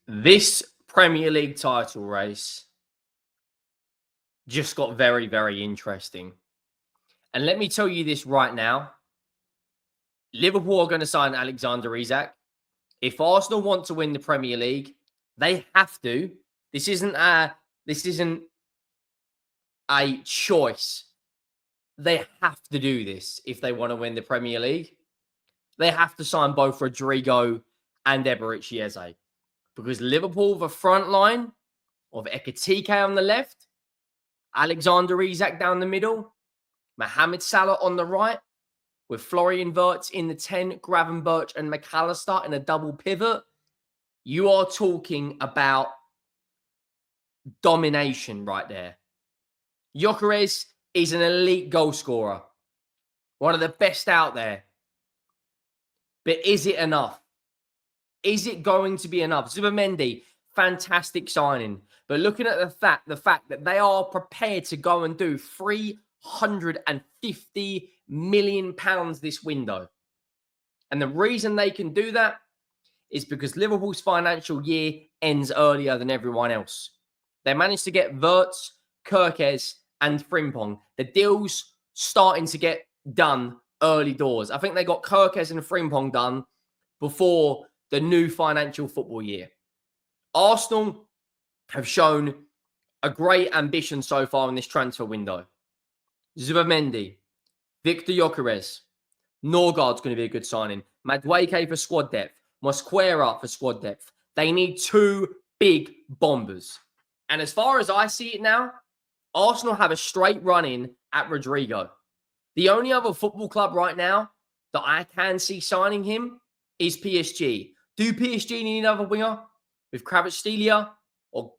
This Premier League title race just got very, very interesting. And let me tell you this right now. Liverpool are going to sign Alexander Isak. If Arsenal want to win the Premier League, they have to. This isn't a choice. They have to do this if they want to win the Premier League. They have to sign both Rodrygo and Eberechi Eze. Because Liverpool, the front line of Ekitike on the left, Alexander Isak down the middle, Mohamed Salah on the right, with Florian Wirtz in the 10, Gravenberch and McAllister in a double pivot. You are talking about domination right there. Gyökeres is an elite goal scorer, one of the best out there. But is it enough? Is it going to be enough? Zubimendi, fantastic signing. But looking at the fact that they are prepared to go and do £350 million this window. And the reason they can do that is because Liverpool's financial year ends earlier than everyone else. They managed to get Wirtz, Gyökeres, and Frimpong. The deal's starting to get done early doors. I think they got Gyökeres and Frimpong done before the new financial football year. Arsenal have shown a great ambition so far in this transfer window. Zubimendi, Viktor Gyökeres, Norgard's going to be a good signing. Madueke for squad depth. Mosquera for squad depth. They need two big bombers. And as far as I see it now, Arsenal have a straight run in at Rodrygo. The only other football club right now that I can see signing him is PSG. Do PSG need another winger with Kvaratskhelia? Or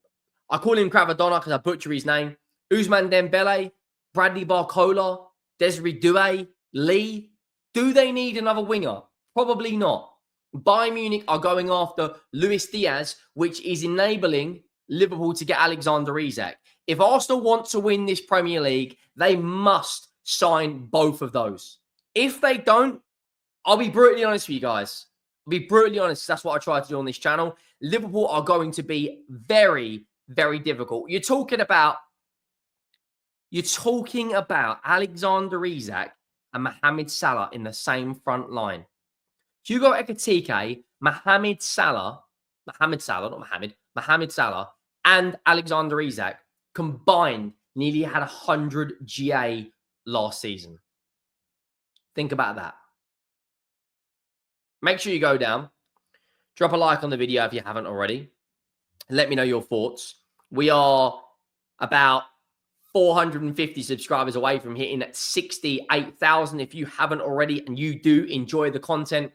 I call him Kravadonna because I butcher his name. Ousmane Dembele, Bradley Barcola, Desiree Doué, Lee. Do they need another winger? Probably not. Bayern Munich are going after Luis Diaz, which is enabling Liverpool to get Alexander Isak. If Arsenal want to win this Premier League, they must sign both of those. If they don't, I'll be brutally honest with you guys. I'll be brutally honest. That's what I try to do on this channel. Liverpool are going to be very, very difficult. You're talking about Alexander Isak and Mohamed Salah in the same front line. Hugo Ekitike, Mohamed Salah, and Alexander Isak combined nearly had 100 GA last season. Think about that. Make sure you go down, drop a like on the video if you haven't already. Let me know your thoughts. We are about 450 subscribers away from hitting 68,000. If you haven't already and you do enjoy the content,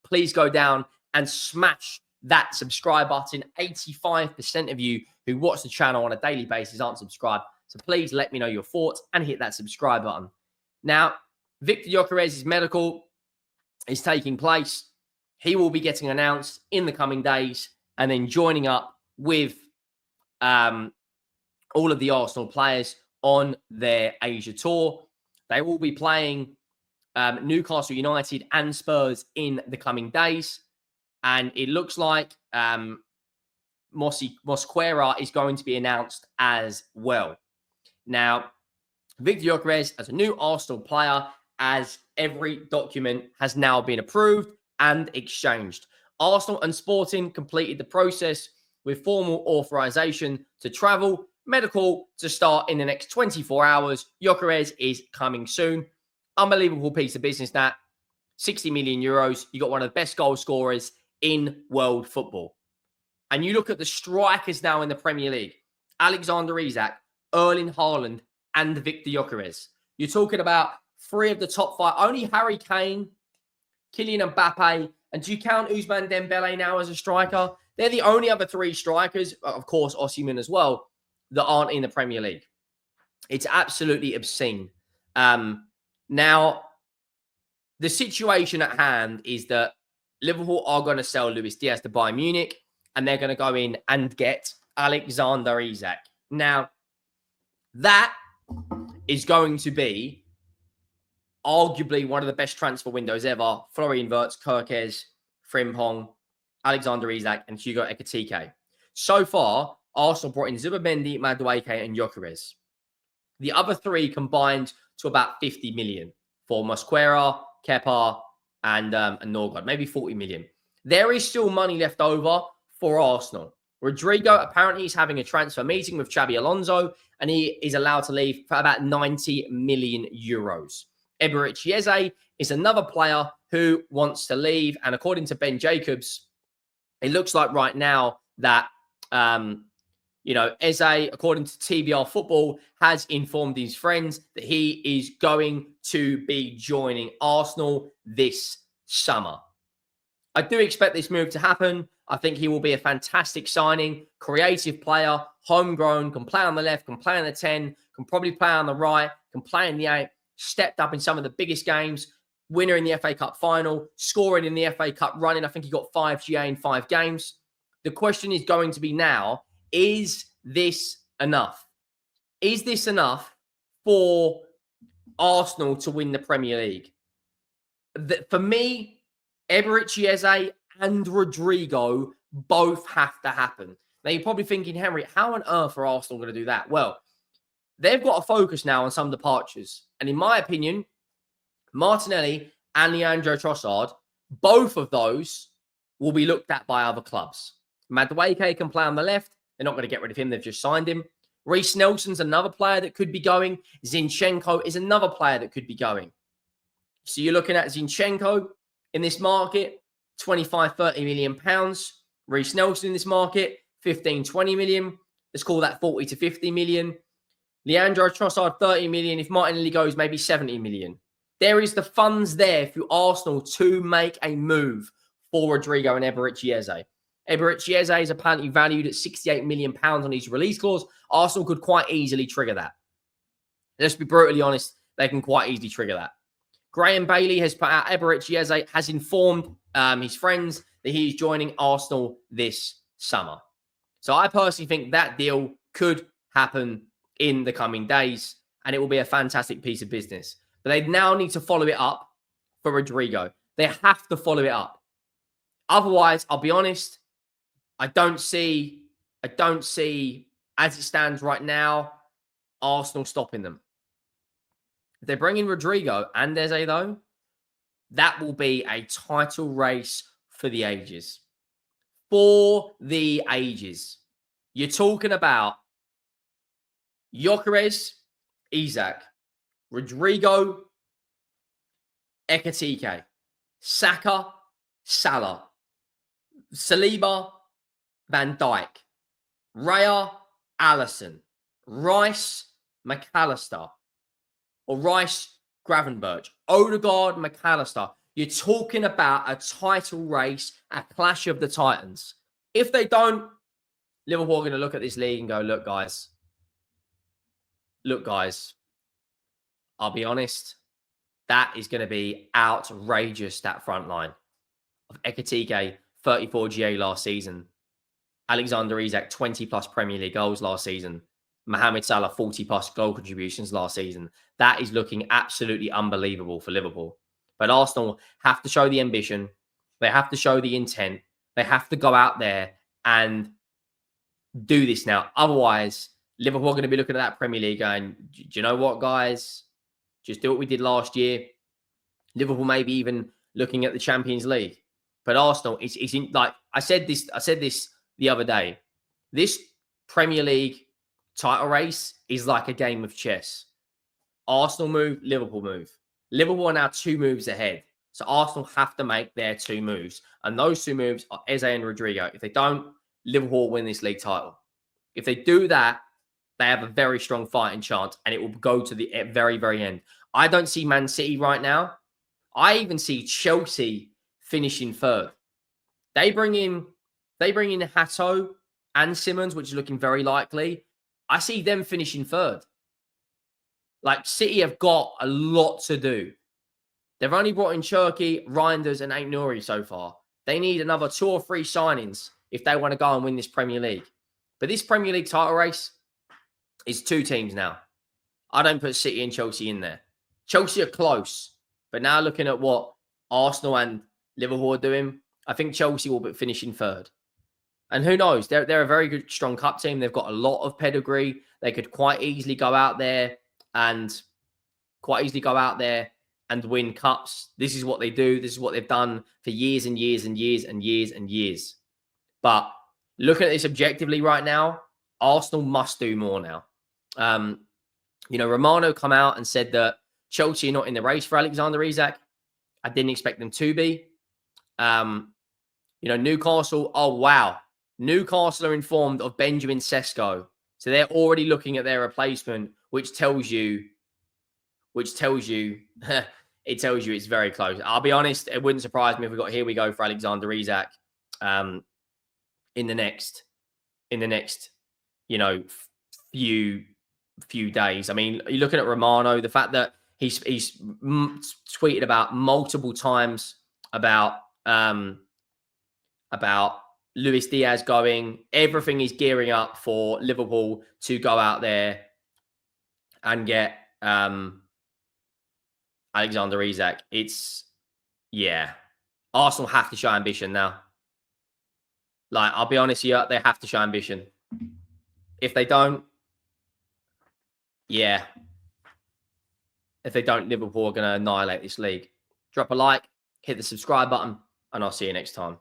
please go down and smash that subscribe button. 85% of you who watch the channel on a daily basis aren't subscribed. So please let me know your thoughts and hit that subscribe button. Now, Viktor Gyökeres' medical is taking place. He will be getting announced in the coming days and then joining up with all of the Arsenal players on their Asia tour. They will be playing Newcastle United and Spurs in the coming days. And it looks like Mosquera is going to be announced as well. Now, Viktor Gyökeres as a new Arsenal player, as every document has now been approved and exchanged. Arsenal and Sporting completed the process with formal authorization to travel, medical to start in the next 24 hours. Gyökeres is coming soon. Unbelievable piece of business that. 60 million euros. You got one of the best goal scorers in world football. And you look at the strikers now in the Premier League. Alexander Isak, Erling Haaland, and Viktor Gyökeres. You're talking about three of the top five. Only Harry Kane, Kylian Mbappe, and do you count Ousmane Dembele now as a striker? They're the only other three strikers, of course, Osimhen as well, that aren't in the Premier League. It's absolutely obscene. Now, the situation at hand is that Liverpool are going to sell Luis Diaz to Bayern Munich, and they're going to go in and get Alexander Isak. Now, that is going to be arguably one of the best transfer windows ever. Florian Wirtz, Gyökeres, Frimpong, Alexander Isak, and Hugo Ekitike. So far, Arsenal brought in Zubimendi, Madueke, and Gyökeres. The other three combined to about 50 million for Mosquera, Kepa, and Norgard, maybe 40 million. There is still money left over for Arsenal. Rodrygo apparently is having a transfer meeting with Xabi Alonso, and he is allowed to leave for about 90 million euros. Eberechi Eze is another player who wants to leave, and according to Ben Jacobs, it looks like right now that Eze, according to TBR Football, has informed his friends that he is going to be joining Arsenal this summer. I do expect this move to happen. I think he will be a fantastic signing, creative player, homegrown, can play on the left, can play on the 10, can probably play on the right, can play in the 8, stepped up in some of the biggest games, winner in the FA Cup final, scoring in the FA Cup running. I think he got 5 GA in 5 games. The question is going to be now, is this enough? Is this enough for Arsenal to win the Premier League? For me, Eberechi Eze and Rodrygo both have to happen. Now, you're probably thinking, Henry, how on earth are Arsenal going to do that? Well, they've got to focus now on some departures. And in my opinion, Martinelli and Leandro Trossard, both of those will be looked at by other clubs. Madueke can play on the left. They're not going to get rid of him. They've just signed him. Reece Nelson's another player that could be going. Zinchenko is another player that could be going. So you're looking at Zinchenko in this market, 25, 30 million pounds. Reece Nelson in this market, 15, 20 million. Let's call that 40 to 50 million. Leandro Trossard, 30 million. If Martinelli goes, maybe 70 million. There is the funds there for Arsenal to make a move for Rodrygo and Eberechi Eze. Eberechi Eze is apparently valued at 68 million pounds on his release clause. Arsenal could quite easily trigger that. Let's be brutally honest, they can quite easily trigger that. Graham Bailey has put out, Eberechi Eze has informed his friends that he is joining Arsenal this summer. So I personally think that deal could happen in the coming days, and it will be a fantastic piece of business. But they now need to follow it up for Rodrygo. They have to follow it up. Otherwise, I'll be honest, I don't see, as it stands right now, Arsenal stopping them. If they bring in Rodrygo and Eze, though, that will be a title race for the ages. For the ages. You're talking about Gyökeres, Isac, Rodrygo, Ekitike, Saka, Salah, Saliba, Van Dijk, Raya, Alisson, Rice, McAllister, or Rice, Gravenberch, Odegaard, McAllister. You're talking about a title race, a clash of the titans. If they don't, Liverpool are going to look at this league and go, look, guys, I'll be honest, that is going to be outrageous, that front line of Ekitike, 34 GA last season. Alexander Isak, 20-plus Premier League goals last season. Mohamed Salah, 40-plus goal contributions last season. That is looking absolutely unbelievable for Liverpool. But Arsenal have to show the ambition. They have to show the intent. They have to go out there and do this now. Otherwise, Liverpool are going to be looking at that Premier League going, do you know what, guys? Just do what we did last year. Liverpool may be even looking at the Champions League. But Arsenal is in, like I said this the other day. This Premier League title race is like a game of chess. Arsenal move, Liverpool move. Liverpool are now 2 moves ahead. So Arsenal have to make their 2 moves. And those 2 moves are Eze and Rodrygo. If they don't, Liverpool will win this league title. If they do that, they have a very strong fighting chance, and it will go to the very, very end. I don't see Man City right now. I even see Chelsea finishing 3rd. They bring in Hato and Simmons, which is looking very likely. I see them finishing 3rd. Like, City have got a lot to do. They've only brought in Cherki, Reinders, and Aït-Nouri so far. They need another 2 or 3 signings if they want to go and win this Premier League. But this Premier League title race is 2 teams now. I don't put City and Chelsea in there. Chelsea are close. But now looking at what Arsenal and Liverpool are doing, I think Chelsea will be finishing third. And who knows? They're a very good, strong cup team. They've got a lot of pedigree. They could quite easily go out there and win cups. This is what they do. This is what they've done for years and years and years and years and years. But looking at this objectively right now, Arsenal must do more now. Romano come out and said that Chelsea are not in the race for Alexander Isak. I didn't expect them to be. Newcastle, oh, wow. Newcastle are informed of Benjamin Sesko. So they're already looking at their replacement, which tells you it tells you it's very close. I'll be honest, it wouldn't surprise me if we got here we go for Alexander Isak in the next few days. I mean, you're looking at Romano, the fact that he's tweeted about multiple times about Luis Diaz going. Everything is gearing up for Liverpool to go out there and get Alexander Isak. Arsenal have to show ambition now. Like, I'll be honest here, they have to show ambition. If they don't, Liverpool are going to annihilate this league. Drop a like, hit the subscribe button, and I'll see you next time.